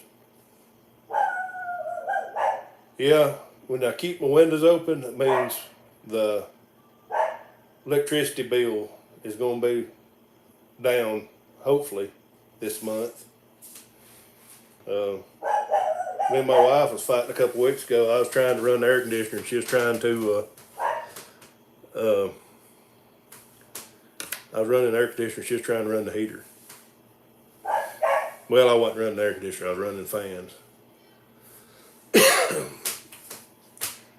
Yeah, when I keep my windows open, it means the electricity bill is going to be down, hopefully, this month. Me and my wife was fighting a couple weeks ago. I was trying to run the air conditioner, and she was trying to. I was running the air conditioner. She was trying to run the heater. Well, I wasn't running the air conditioner. I was running fans.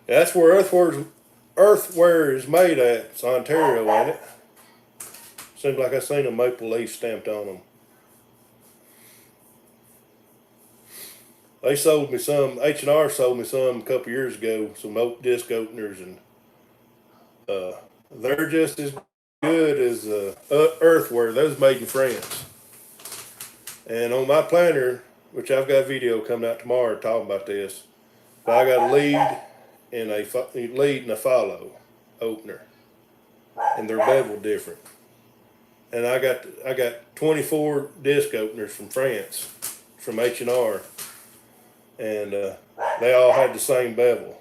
That's where earthware is made at. It's Ontario, ain't it? Seems like I seen a maple leaf stamped on them. They sold me some. H&R sold me some a couple years ago. Some disc openers, and they're just as good as earthware. Those made in France. And on my planter, which I've got a video coming out tomorrow talking about this, but I got a lead and a follow opener, and they're beveled different. And I got 24 disc openers from France, from H&R, and they all had the same bevel.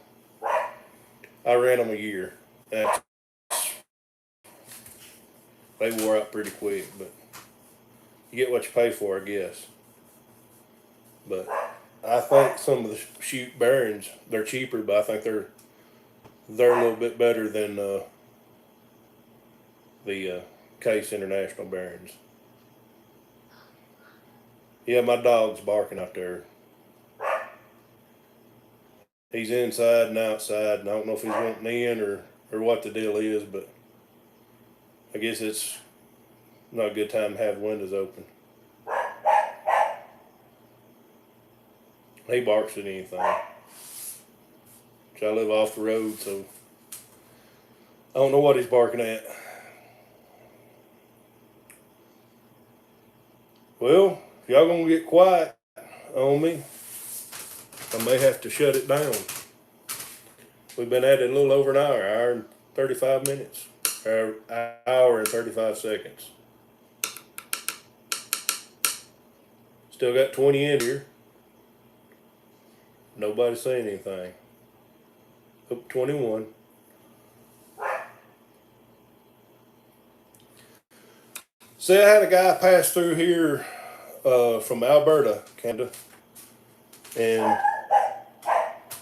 I ran them a year. They wore out pretty quick, but you get what you pay for, I guess. But I think some of the Shoot bearings, they're cheaper, but I think they're a little bit better than the Case International bearings. Yeah, my dog's barking out there. He's inside and outside, and I don't know if he's wanting in or what the deal is, but I guess it's not a good time to have windows open. He barks at anything. I live off the road, so I don't know what he's barking at. Well, if y'all gonna get quiet on me, I may have to shut it down. We've been at it a little over an hour and 35 minutes, or hour and 35 seconds. Still got 20 in here. Nobody's saying anything. Up 21. See, I had a guy pass through here from Alberta, Canada, and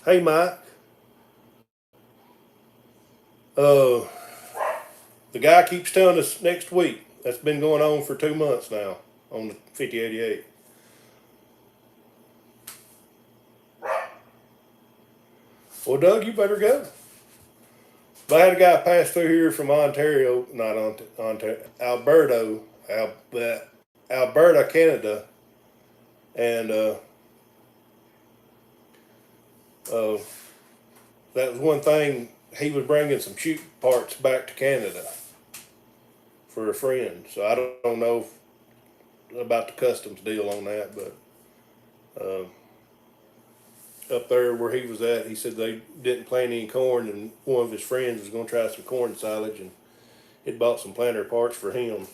hey, Mike. The guy keeps telling us next week. That's been going on for 2 months now on the 5088. Well, Doug, you better go. But I had a guy pass through here from Ontario, not Ontario, Alberta, Canada, and that was one thing. He was bringing some shoot parts back to Canada for a friend. So I don't know about the customs deal on that, but up there where he was at, he said they didn't plant any corn, and one of his friends was going to try some corn silage, and he'd bought some planter parts for him.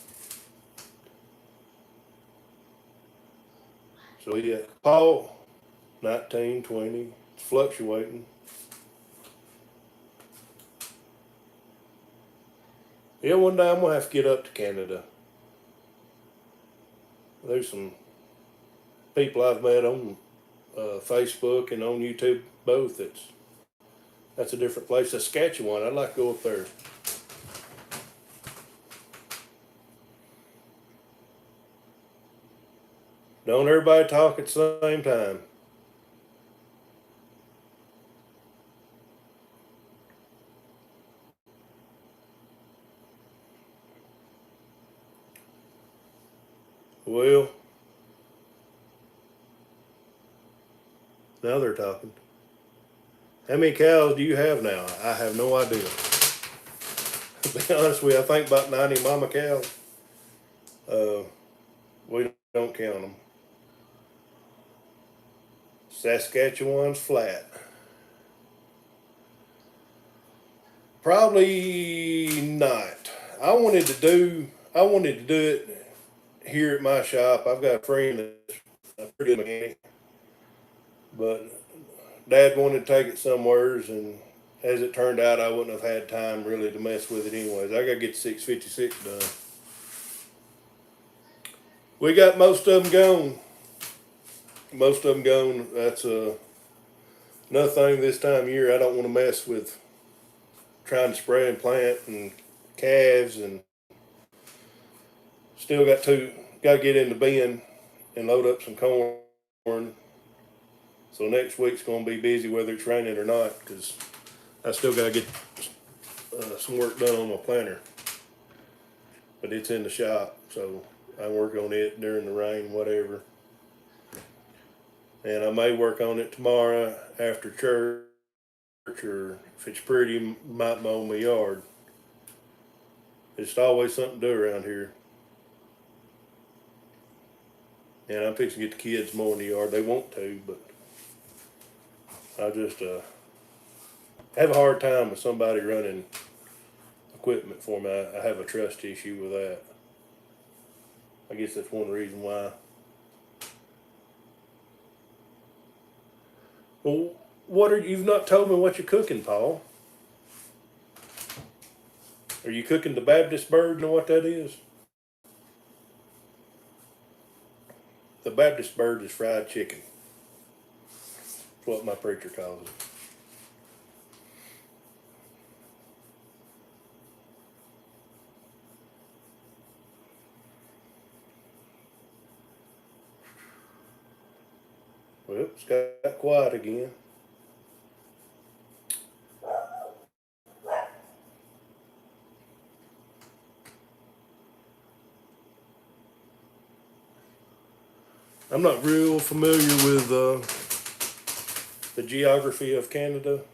So yeah, Paul, 19, 20, it's fluctuating. Yeah, one day I'm gonna have to get up to Canada. There's some people I've met on Facebook and on YouTube both. That's a different place. Saskatchewan. I'd like to go up there. Don't everybody talk at the same time. Well, now they're talking. How many cows do you have now? I have no idea. To be honest with you, I think about 90 mama cows. We don't count them. Saskatchewan's flat. Probably not. I wanted to do it here at my shop. I've got a friend that's a pretty good mechanic, but Dad wanted to take it somewheres, and as it turned out, I wouldn't have had time really to mess with it anyways. I got to get the 656 done. We got most of them gone. Most of them gone. That's another thing this time of year. I don't want to mess with trying to spray and plant and calves, and still got to get in the bin and load up some corn. So next week's going to be busy whether it's raining or not, because I still got to get some work done on my planter. But it's in the shop, so I work on it during the rain, whatever. And I may work on it tomorrow after church, or if it's pretty, might mow my yard. It's always something to do around here. And I'm fixing to get the kids mowing the yard. They want to, but I just have a hard time with somebody running equipment for me. I have a trust issue with that. I guess that's one reason why. Well, you've not told me what you're cooking, Paul. Are you cooking the Baptist bird? You know what that is? The Baptist bird is fried chicken. That's what my preacher calls it. Well, it's got quiet again. I'm not real familiar with the geography of Canada.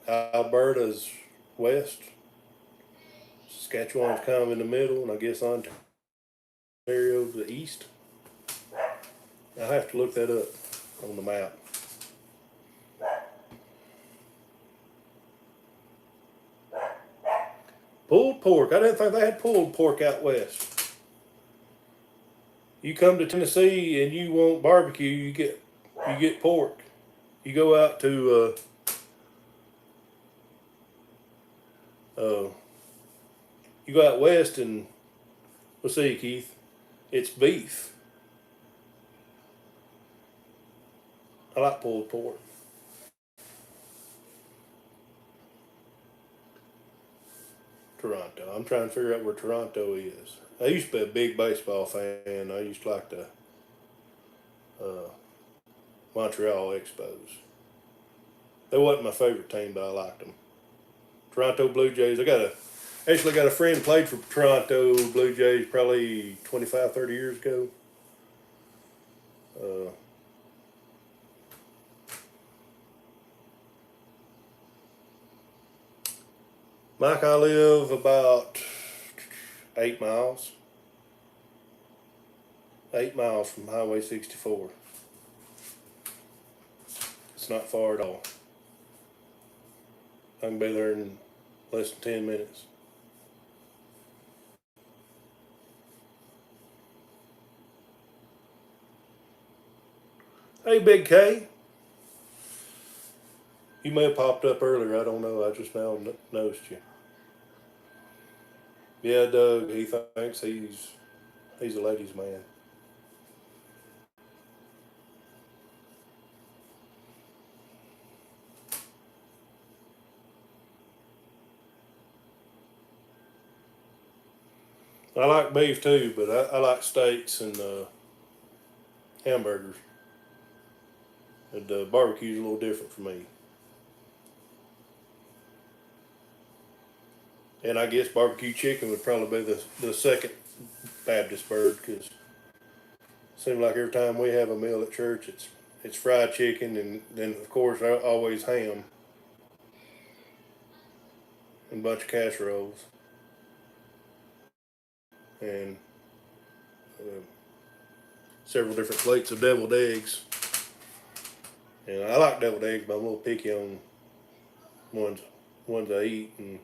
Alberta's west. Saskatchewan's kind of in the middle, and I guess Ontario's the east. I'll have to look that up on the map. Pulled pork. I didn't think they had pulled pork out west. You come to Tennessee and you want barbecue, you get you get pork. You go out to you go out west and we'll see, Keith. It's beef. I like pulled pork. Toronto. I'm trying to figure out where Toronto is. I used to be a big baseball fan. I used to like the Montreal Expos. They wasn't my favorite team, but I liked them. Toronto Blue Jays. Actually got a friend played for Toronto Blue Jays probably 25, 30 years ago. Mike, I live about 8 miles. 8 miles from Highway 64. It's not far at all. I can be there in less than 10 minutes. Hey, Big K. You may have popped up earlier. I don't know. I just now noticed you. Yeah, Doug. He thinks he's a ladies' man. I like beef too, but I like steaks and hamburgers. And barbecue's a little different for me. And I guess barbecue chicken would probably be the second Baptist bird, because it seems like every time we have a meal at church, it's fried chicken, and then of course always ham and a bunch of casseroles and uh, several different plates of deviled eggs. And I like deviled eggs, but I'm a little picky on ones I eat, and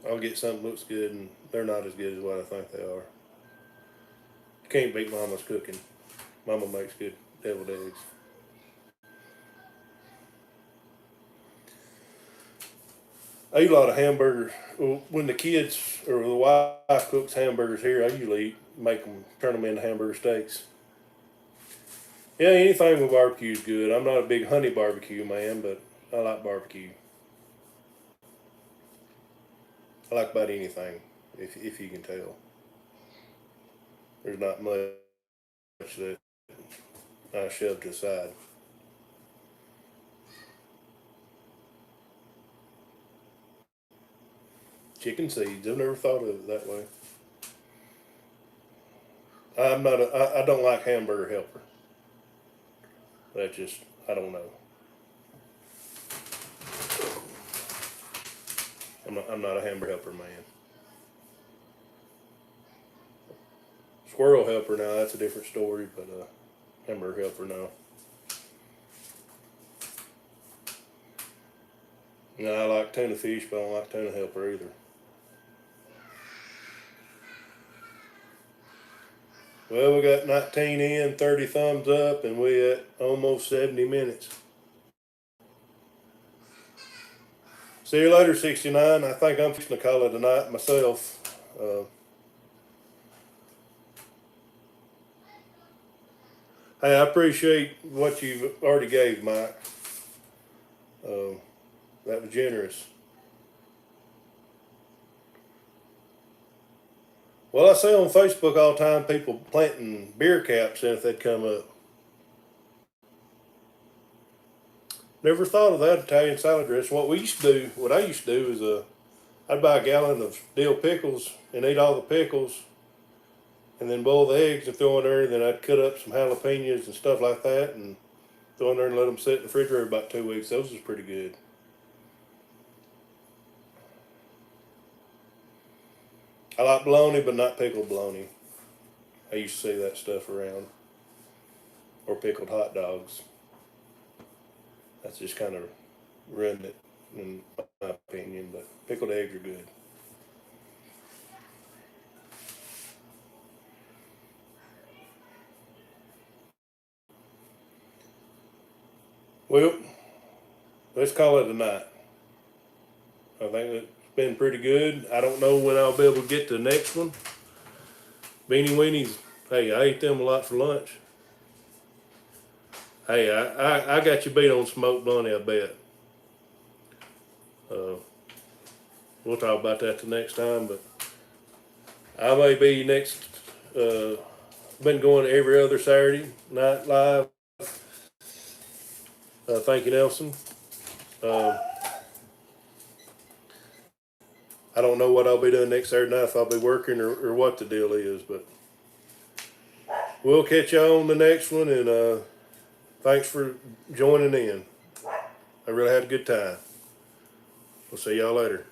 I'll get something that looks good, and they're not as good as what I think they are. You can't beat Mama's cooking. Mama makes good deviled eggs. I eat a lot of hamburgers. When the kids or the wife cooks hamburgers here, I usually turn them into hamburger steaks. Yeah, anything with barbecue is good. I'm not a big honey barbecue man, but I like barbecue. I like about anything, if you can tell. There's not much that I shoved aside. Chicken seeds. I've never thought of it that way. I don't like hamburger helper. That just, I don't know. I'm not a hamburger helper man. Squirrel helper, now that's a different story, but hamburger helper, no. No, I like tuna fish, but I don't like tuna helper either. Well, we got 19 in, 30 thumbs up, and we at almost 70 minutes. See you later, 69. I think I'm fixing to call it a night myself. Hey, I appreciate what you already gave, Mike. That was generous. Well, I see on Facebook all the time people planting beer caps in if they'd come up. Never thought of that Italian salad dressing. What I used to do is I'd buy a gallon of dill pickles and eat all the pickles, and then boil the eggs and throw in there. And then I'd cut up some jalapenos and stuff like that, and throw in there and let them sit in the refrigerator about 2 weeks. Those was pretty good. I like bologna, but not pickled bologna. I used to see that stuff around, or pickled hot dogs. That's just kind of ruined it, in my opinion. But pickled eggs are good. Well, let's call it a night. I think it's been pretty good. I don't know when I'll be able to get to the next one. Beanie Weenies, hey, I ate them a lot for lunch. Hey, I got you beat on smoked bunny, I bet. We'll talk about that the next time, but I may be next, been going every other Saturday night live. Thank you, Nelson. I don't know what I'll be doing next Saturday night, if I'll be working or what the deal is, but we'll catch y'all on the next one, and thanks for joining in. I really had a good time. We'll see y'all later.